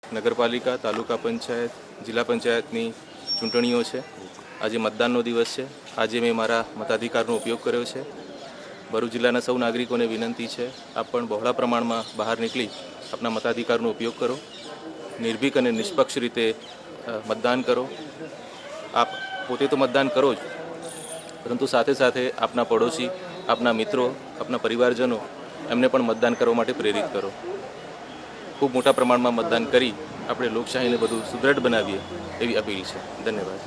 નગરપાલિકા, તાલુકા પંચાયત, જિલ્લા પંચાયતની ચૂંટણીઓ છે. આજે મતદાનનો દિવસ છે. આજે મેં મારા મતાધિકારનો ઉપયોગ કર્યો છે. ભરૂચ જિલ્લાના સૌ નાગરિકોને વિનંતી છે, આપ પણ બહોળા પ્રમાણમાં બહાર નીકળી આપના મતાધિકારનો ઉપયોગ કરો. નિર્ભીક અને નિષ્પક્ષ રીતે મતદાન કરો. આપ પોતે તો મતદાન કરો જ, પરંતુ સાથે સાથે આપના પડોશી, આપના મિત્રો, આપના પરિવારજનો એમને પણ મતદાન કરવા માટે પ્રેરિત કરો. ખૂબ મોટા પ્રમાણમાં મતદાન કરી આપણે લોકશાહીને વધુ સુદૃઢ બનાવીએ એવી અપીલ છે. ધન્યવાદ.